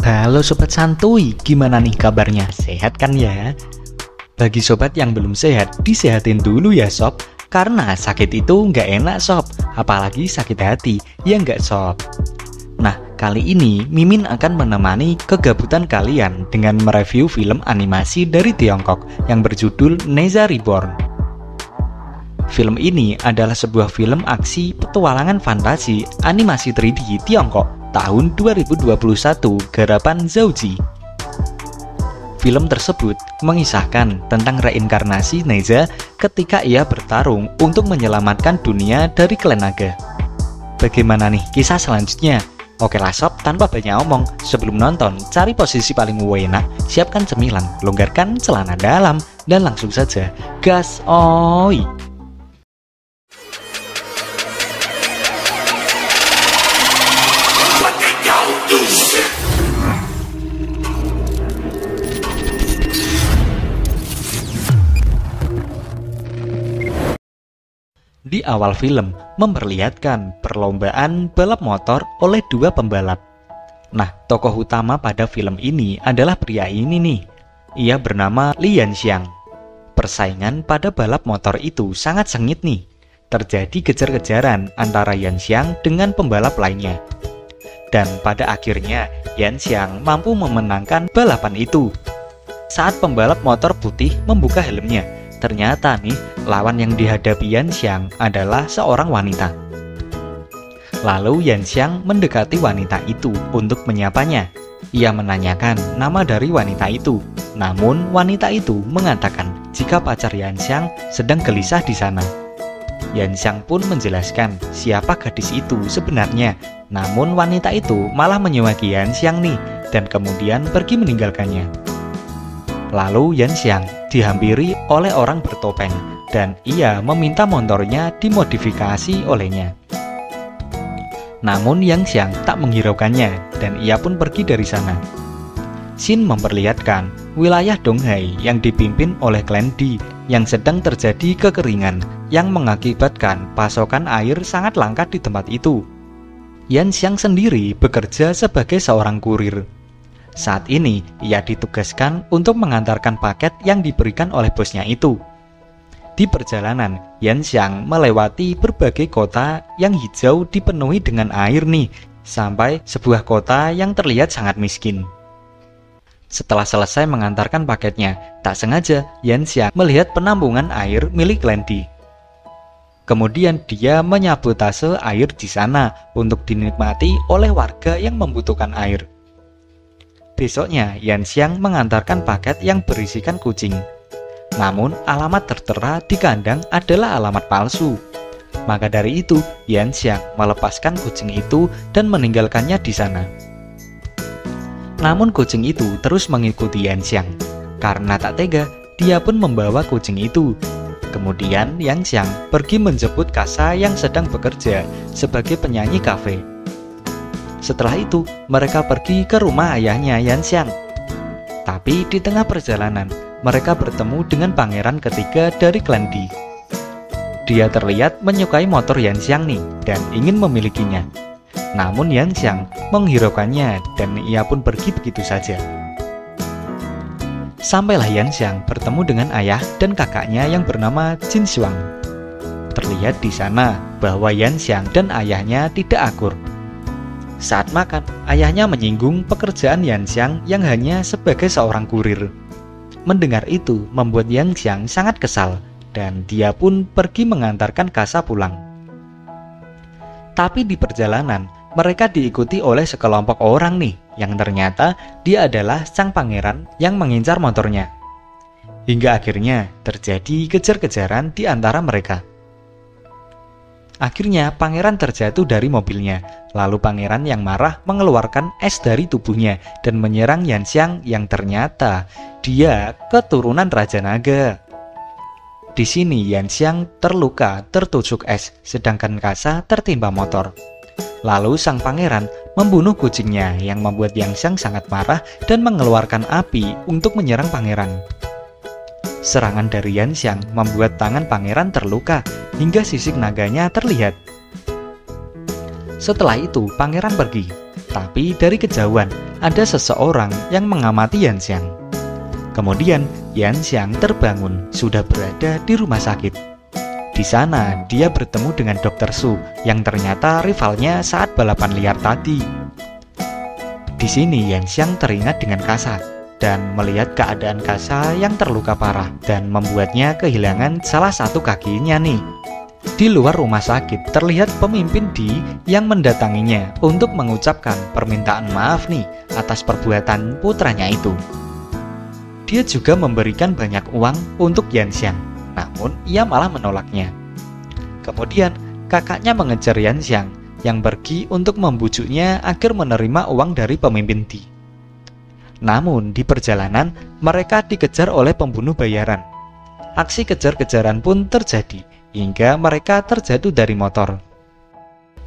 Halo Sobat Santuy, gimana nih kabarnya? Sehat kan ya? Bagi sobat yang belum sehat, disehatin dulu ya sob. Karena sakit itu nggak enak sob, apalagi sakit hati, ya nggak sob? Nah, kali ini Mimin akan menemani kegabutan kalian dengan mereview film animasi dari Tiongkok yang berjudul Neza Reborn. Film ini adalah sebuah film aksi petualangan fantasi animasi 3D Tiongkok tahun 2021 garapan Zauji. Film tersebut mengisahkan tentang reinkarnasi Neza ketika ia bertarung untuk menyelamatkan dunia dari klan naga. Bagaimana nih kisah selanjutnya? Oke lah sob, tanpa banyak omong, sebelum nonton, cari posisi paling enak, siapkan cemilan, longgarkan celana dalam, dan langsung saja gas oi! Di awal film memperlihatkan perlombaan balap motor oleh dua pembalap. Nah, tokoh utama pada film ini adalah pria ini nih. Ia bernama Li Yanxiang. Persaingan pada balap motor itu sangat sengit nih. Terjadi kejar-kejaran antara Yanxiang dengan pembalap lainnya. Dan pada akhirnya Yanxiang mampu memenangkan balapan itu. Saat pembalap motor putih membuka helmnya, ternyata nih, lawan yang dihadapi Yanxiang adalah seorang wanita. Lalu Yanxiang mendekati wanita itu untuk menyapanya. Ia menanyakan nama dari wanita itu. Namun wanita itu mengatakan jika pacar Yanxiang sedang gelisah di sana. Yanxiang pun menjelaskan siapa gadis itu sebenarnya. Namun wanita itu malah menyuaki Yanxiang nih dan kemudian pergi meninggalkannya. Lalu Yanxiang dihampiri oleh orang bertopeng dan ia meminta motornya dimodifikasi olehnya. Namun Yanxiang tak menghiraukannya dan ia pun pergi dari sana. Scene memperlihatkan wilayah Donghai yang dipimpin oleh klan Di yang sedang terjadi kekeringan yang mengakibatkan pasokan air sangat langka di tempat itu. Yanxiang sendiri bekerja sebagai seorang kurir. Saat ini, ia ditugaskan untuk mengantarkan paket yang diberikan oleh bosnya itu. Di perjalanan, Yanxiang melewati berbagai kota yang hijau dipenuhi dengan air nih, sampai sebuah kota yang terlihat sangat miskin. Setelah selesai mengantarkan paketnya, tak sengaja Yanxiang melihat penampungan air milik Lendi. Kemudian dia menyabotase air di sana untuk dinikmati oleh warga yang membutuhkan air. Besoknya, Yanxiang mengantarkan paket yang berisikan kucing. Namun, alamat tertera di kandang adalah alamat palsu. Maka dari itu, Yanxiang melepaskan kucing itu dan meninggalkannya di sana. Namun kucing itu terus mengikuti Yanxiang. Karena tak tega, dia pun membawa kucing itu. Kemudian, Yanxiang pergi menjemput Kasa yang sedang bekerja sebagai penyanyi kafe. Setelah itu, mereka pergi ke rumah ayahnya Yanxiang. Tapi di tengah perjalanan, mereka bertemu dengan pangeran ketiga dari klan Di. Dia terlihat menyukai motor Yanxiang nih dan ingin memilikinya. Namun Yanxiang menghiraukannya dan ia pun pergi begitu saja. Sampailah Yanxiang bertemu dengan ayah dan kakaknya yang bernama Jin Xuang. Terlihat di sana bahwa Yanxiang dan ayahnya tidak akur. Saat makan, ayahnya menyinggung pekerjaan Yanxiang yang hanya sebagai seorang kurir. Mendengar itu membuat Yanxiang sangat kesal dan dia pun pergi mengantarkan Kasa pulang. Tapi di perjalanan, mereka diikuti oleh sekelompok orang nih yang ternyata dia adalah sang pangeran yang mengincar motornya. Hingga akhirnya terjadi kejar-kejaran di antara mereka. Akhirnya pangeran terjatuh dari mobilnya. Lalu pangeran yang marah mengeluarkan es dari tubuhnya dan menyerang Yanxiang yang ternyata dia keturunan Raja Naga. Di sini Yanxiang terluka tertusuk es, sedangkan Kasa tertimpa motor. Lalu sang pangeran membunuh kucingnya yang membuat Yanxiang sangat marah dan mengeluarkan api untuk menyerang pangeran. Serangan dari Yanxiang membuat tangan pangeran terluka hingga sisik naganya terlihat. Setelah itu pangeran pergi, tapi dari kejauhan ada seseorang yang mengamati Yanxiang. Kemudian Yanxiang terbangun sudah berada di rumah sakit. Di sana dia bertemu dengan Dr. Su yang ternyata rivalnya saat balapan liar tadi. Di sini Yanxiang teringat dengan Kasa dan melihat keadaan Kasa yang terluka parah dan membuatnya kehilangan salah satu kakinya nih. Di luar rumah sakit terlihat pemimpin Di yang mendatanginya untuk mengucapkan permintaan maaf nih atas perbuatan putranya itu. Dia juga memberikan banyak uang untuk Yanxiang, namun ia malah menolaknya. Kemudian kakaknya mengejar Yanxiang yang pergi untuk membujuknya agar menerima uang dari pemimpin Di. Namun di perjalanan mereka dikejar oleh pembunuh bayaran. Aksi kejar-kejaran pun terjadi hingga mereka terjatuh dari motor.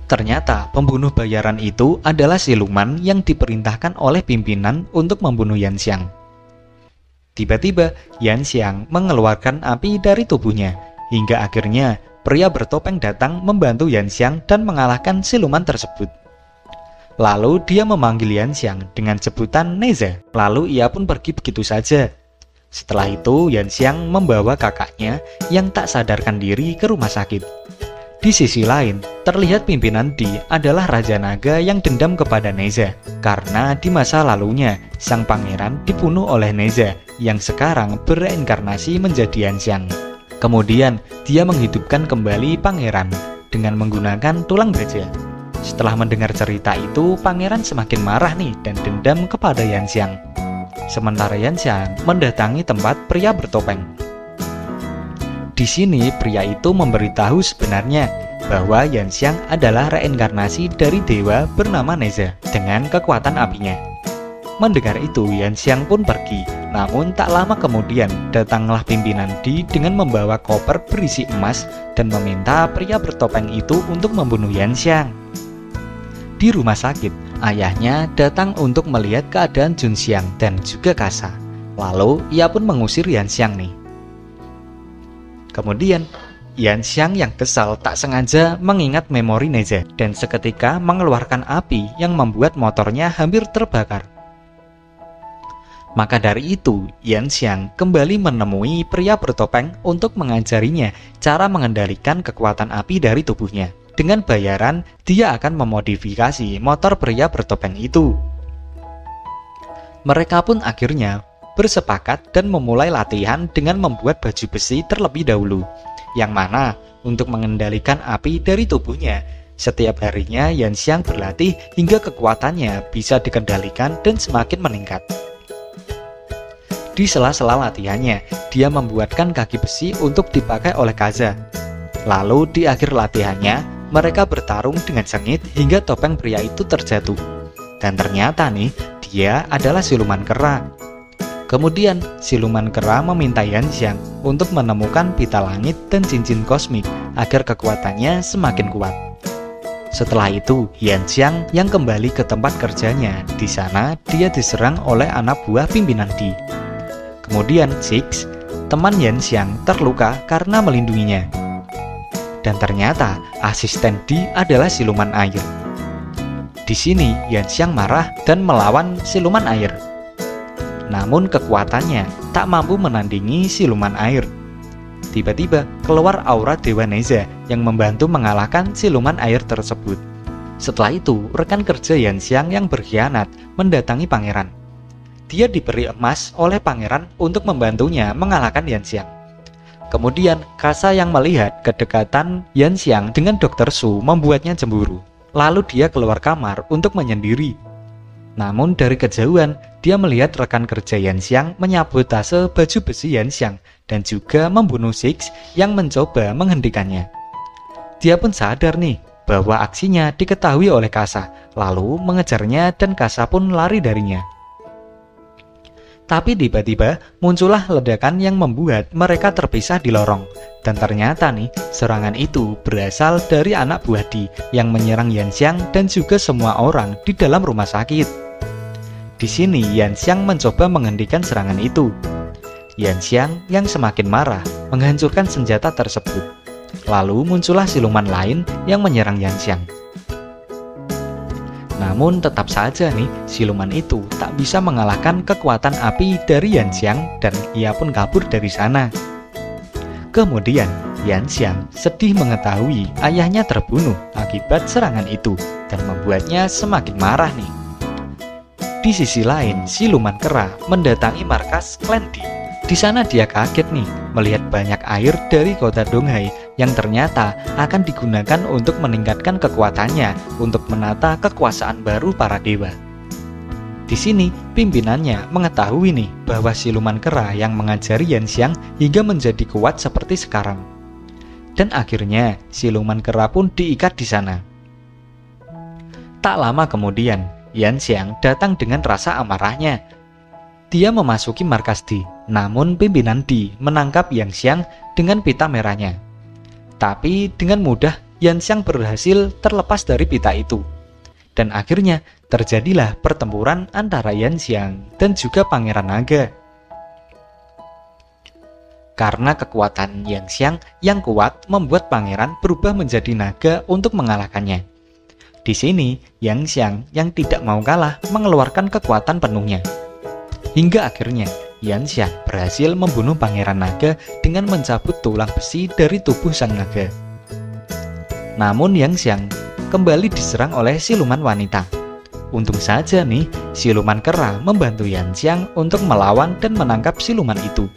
Ternyata pembunuh bayaran itu adalah siluman yang diperintahkan oleh pimpinan untuk membunuh Yanxiang. Tiba-tiba Yanxiang mengeluarkan api dari tubuhnya hingga akhirnya pria bertopeng datang membantu Yanxiang dan mengalahkan siluman tersebut. Lalu dia memanggil Yanxiang dengan sebutan Neza. Lalu ia pun pergi begitu saja. Setelah itu Yanxiang membawa kakaknya yang tak sadarkan diri ke rumah sakit. Di sisi lain, terlihat pimpinan Di adalah Raja Naga yang dendam kepada Neza karena di masa lalunya sang pangeran dibunuh oleh Neza yang sekarang bereinkarnasi menjadi Yanxiang. Kemudian dia menghidupkan kembali pangeran dengan menggunakan tulang baja. Setelah mendengar cerita itu, pangeran semakin marah nih dan dendam kepada Yanxiang. Sementara Yanxiang mendatangi tempat pria bertopeng. Di sini pria itu memberitahu sebenarnya bahwa Yanxiang adalah reinkarnasi dari dewa bernama Neza dengan kekuatan apinya. Mendengar itu Yanxiang pun pergi. Namun tak lama kemudian datanglah pimpinan Di dengan membawa koper berisi emas dan meminta pria bertopeng itu untuk membunuh Yanxiang. Di rumah sakit, ayahnya datang untuk melihat keadaan Junxiang dan juga Kasa. Lalu ia pun mengusir Yanxiang nih. Kemudian Yanxiang yang kesal tak sengaja mengingat memori Neza dan seketika mengeluarkan api yang membuat motornya hampir terbakar. Maka dari itu, Yanxiang kembali menemui pria bertopeng untuk mengajarinya cara mengendalikan kekuatan api dari tubuhnya. Dengan bayaran, dia akan memodifikasi motor pria bertopeng itu. Mereka pun akhirnya bersepakat dan memulai latihan dengan membuat baju besi terlebih dahulu, yang mana untuk mengendalikan api dari tubuhnya. Setiap harinya Yanxiang berlatih hingga kekuatannya bisa dikendalikan dan semakin meningkat. Di sela-sela latihannya, dia membuatkan kaki besi untuk dipakai oleh Kaza. Lalu di akhir latihannya, mereka bertarung dengan sengit hingga topeng pria itu terjatuh. Dan ternyata nih, dia adalah siluman kera. Kemudian, siluman kera meminta Yanxiang untuk menemukan pita langit dan cincin kosmik agar kekuatannya semakin kuat. Setelah itu, Yanxiang yang kembali ke tempat kerjanya. Di sana, dia diserang oleh anak buah pimpinan Di. Kemudian, Six, teman Yanxiang, terluka karena melindunginya. Dan ternyata asisten Di adalah siluman air. Di sini Yanxiang marah dan melawan siluman air. Namun kekuatannya tak mampu menandingi siluman air. Tiba-tiba keluar aura Dewa Neza yang membantu mengalahkan siluman air tersebut. Setelah itu rekan kerja Yanxiang yang berkhianat mendatangi pangeran. Dia diberi emas oleh pangeran untuk membantunya mengalahkan Yanxiang. Kemudian, Kasa yang melihat kedekatan Yanxiang dengan Dr. Su membuatnya cemburu. Lalu dia keluar kamar untuk menyendiri. Namun dari kejauhan, dia melihat rekan kerja Yanxiang menyabotase baju besi Yanxiang dan juga membunuh Six yang mencoba menghentikannya. Dia pun sadar nih bahwa aksinya diketahui oleh Kasa, lalu mengejarnya dan Kasa pun lari darinya. Tapi tiba-tiba muncullah ledakan yang membuat mereka terpisah di lorong. Dan ternyata nih, serangan itu berasal dari anak buah Di yang menyerang Yanxiang dan juga semua orang di dalam rumah sakit. Di sini Yanxiang mencoba menghentikan serangan itu. Yanxiang yang semakin marah menghancurkan senjata tersebut. Lalu muncullah siluman lain yang menyerang Yanxiang. Namun tetap saja nih, siluman itu tak bisa mengalahkan kekuatan api dari Yanxiang dan ia pun kabur dari sana. Kemudian, Yanxiang sedih mengetahui ayahnya terbunuh akibat serangan itu dan membuatnya semakin marah nih. Di sisi lain, siluman kera mendatangi markas klan Di. Di sana dia kaget nih melihat banyak air dari kota Donghai yang ternyata akan digunakan untuk meningkatkan kekuatannya untuk menata kekuasaan baru para dewa. Di sini, pimpinannya mengetahui nih bahwa siluman kera yang mengajari Yanxiang hingga menjadi kuat seperti sekarang. Dan akhirnya, siluman kera pun diikat di sana. Tak lama kemudian, Yanxiang datang dengan rasa amarahnya. Dia memasuki markas Di, namun pimpinan Di menangkap Yanxiang dengan pita merahnya. Tapi dengan mudah, Yanxiang berhasil terlepas dari pita itu. Dan akhirnya terjadilah pertempuran antara Yanxiang dan juga Pangeran Naga. Karena kekuatan Yanxiang yang kuat membuat pangeran berubah menjadi naga untuk mengalahkannya. Di sini, Yanxiang yang tidak mau kalah mengeluarkan kekuatan penuhnya. Hingga akhirnya, Yanxiang berhasil membunuh Pangeran Naga dengan mencabut tulang besi dari tubuh sang naga. Namun Yanxiang kembali diserang oleh siluman wanita. Untung saja nih, siluman kera membantu Yanxiang untuk melawan dan menangkap siluman itu.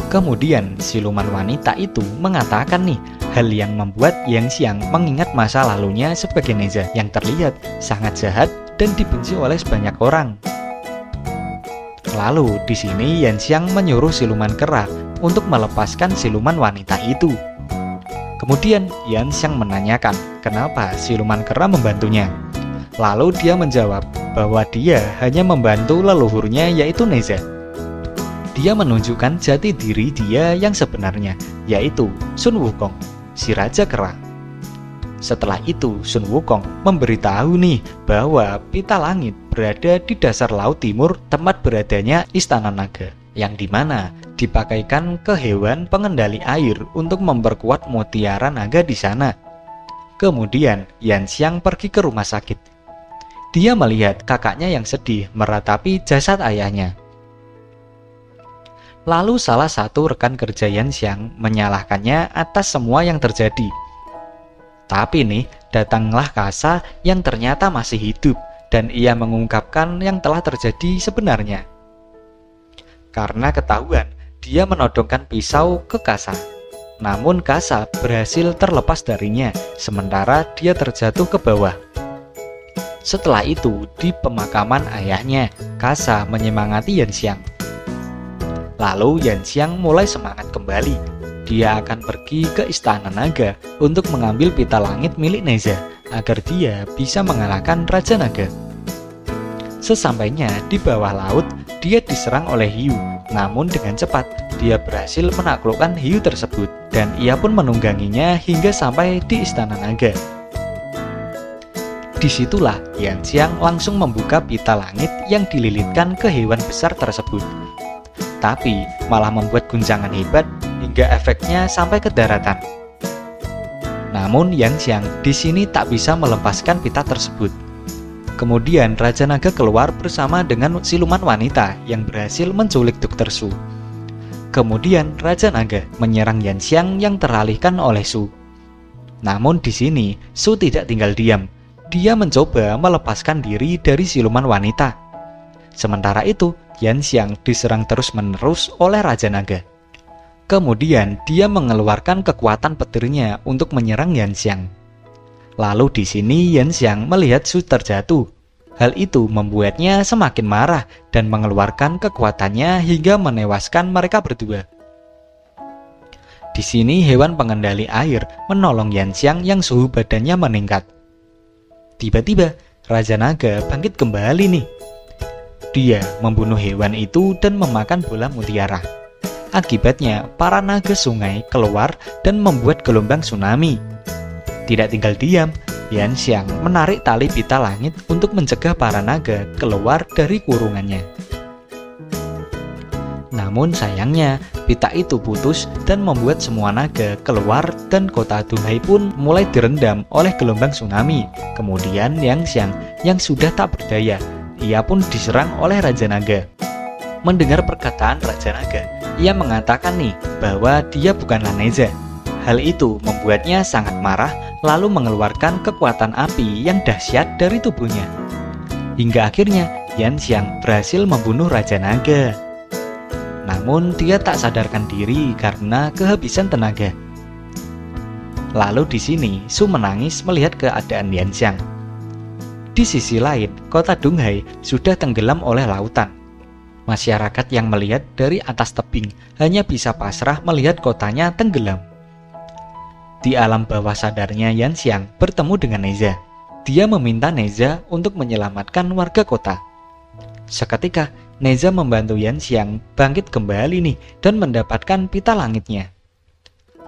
Kemudian siluman wanita itu mengatakan nih, hal yang membuat Yanxiang mengingat masa lalunya sebagai ninja yang terlihat sangat jahat dan dibenci oleh sebanyak orang. Lalu di sini Yanxiang menyuruh siluman kera untuk melepaskan siluman wanita itu. Kemudian Yanxiang menanyakan kenapa siluman kera membantunya. Lalu dia menjawab bahwa dia hanya membantu leluhurnya yaitu Neza. Dia menunjukkan jati diri dia yang sebenarnya, yaitu Sun Wukong, si Raja Kera. Setelah itu Sun Wukong memberitahu nih bahwa pita langit berada di dasar laut timur tempat beradanya Istana Naga, yang dimana dipakaikan ke hewan pengendali air untuk memperkuat mutiara naga di sana. Kemudian Yanxiang pergi ke rumah sakit. Dia melihat kakaknya yang sedih meratapi jasad ayahnya. Lalu salah satu rekan kerja Yanxiang menyalahkannya atas semua yang terjadi. Tapi nih, datanglah Kasa yang ternyata masih hidup dan ia mengungkapkan yang telah terjadi sebenarnya. Karena ketahuan, dia menodongkan pisau ke Kasa. Namun Kasa berhasil terlepas darinya, sementara dia terjatuh ke bawah. Setelah itu, di pemakaman ayahnya, Kasa menyemangati Yanxiang. Lalu Yanxiang mulai semangat kembali. Dia akan pergi ke Istana Naga untuk mengambil pita langit milik Neza agar dia bisa mengalahkan Raja Naga. Sesampainya di bawah laut, dia diserang oleh hiu. Namun dengan cepat, dia berhasil menaklukkan hiu tersebut dan ia pun menungganginya hingga sampai di Istana Naga. Disitulah Yanxiang langsung membuka pita langit yang dililitkan ke hewan besar tersebut. Tapi malah membuat guncangan hebat hingga efeknya sampai ke daratan. Namun Yanxiang di sini tak bisa melepaskan pita tersebut. Kemudian Raja Naga keluar bersama dengan siluman wanita yang berhasil menculik Dr. Su. Kemudian Raja Naga menyerang Yanxiang yang teralihkan oleh Su. Namun di sini Su tidak tinggal diam. Dia mencoba melepaskan diri dari siluman wanita. Sementara itu Yanxiang diserang terus-menerus oleh Raja Naga. Kemudian dia mengeluarkan kekuatan petirnya untuk menyerang Yanxiang. Lalu di sini Yanxiang melihat Su terjatuh. Hal itu membuatnya semakin marah dan mengeluarkan kekuatannya hingga menewaskan mereka berdua. Di sini hewan pengendali air menolong Yanxiang yang suhu badannya meningkat. Tiba-tiba Raja Naga bangkit kembali nih. Dia membunuh hewan itu dan memakan bola mutiara. Akibatnya para naga sungai keluar dan membuat gelombang tsunami. Tidak tinggal diam, Yanxiang menarik tali pita langit untuk mencegah para naga keluar dari kurungannya. Namun sayangnya, pita itu putus dan membuat semua naga keluar dan kota Dunghai pun mulai direndam oleh gelombang tsunami. Kemudian Yanxiang yang sudah tak berdaya, ia pun diserang oleh Raja Naga. Mendengar perkataan Raja Naga, ia mengatakan nih bahwa dia bukanlah Neza. Hal itu membuatnya sangat marah lalu mengeluarkan kekuatan api yang dahsyat dari tubuhnya. Hingga akhirnya Yanxiang berhasil membunuh Raja Naga. Namun dia tak sadarkan diri karena kehabisan tenaga. Lalu di sini Su menangis melihat keadaan Yanxiang. Di sisi lain, kota Dunghai sudah tenggelam oleh lautan. Masyarakat yang melihat dari atas tebing hanya bisa pasrah melihat kotanya tenggelam. Di alam bawah sadarnya Yanxiang bertemu dengan Neza. Dia meminta Neza untuk menyelamatkan warga kota. Seketika Neza membantu Yanxiang bangkit kembali nih dan mendapatkan pita langitnya.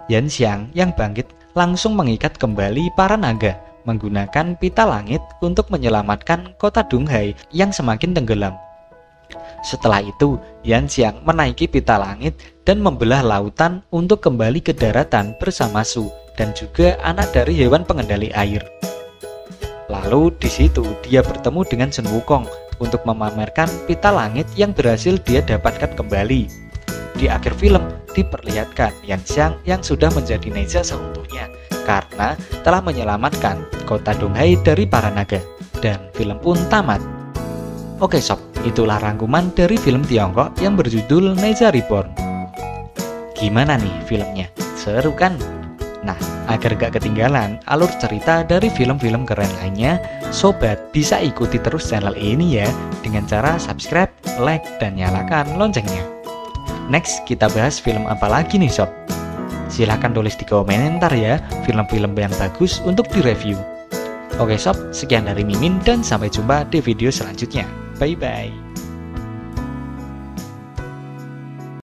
Yanxiang yang bangkit langsung mengikat kembali para naga menggunakan pita langit untuk menyelamatkan kota Dunghai yang semakin tenggelam. Setelah itu, Yanxiang menaiki pita langit dan membelah lautan untuk kembali ke daratan bersama Su dan juga anak dari hewan pengendali air. Lalu di situ dia bertemu dengan Sun Wukong untuk memamerkan pita langit yang berhasil dia dapatkan kembali. Di akhir film diperlihatkan Yanxiang yang sudah menjadi Neza seutuhnya karena telah menyelamatkan kota Dunghai dari para naga. Dan film pun tamat. Oke sob, itulah rangkuman dari film Tiongkok yang berjudul Neza Reborn. Gimana nih filmnya? Seru kan? Nah, agar gak ketinggalan alur cerita dari film-film keren lainnya, sobat bisa ikuti terus channel ini ya dengan cara subscribe, like, dan nyalakan loncengnya. Next, kita bahas film apa lagi nih sob? Silahkan tulis di komentar ya film-film yang bagus untuk direview. Oke sob, sekian dari Mimin dan sampai jumpa di video selanjutnya. Bye-bye.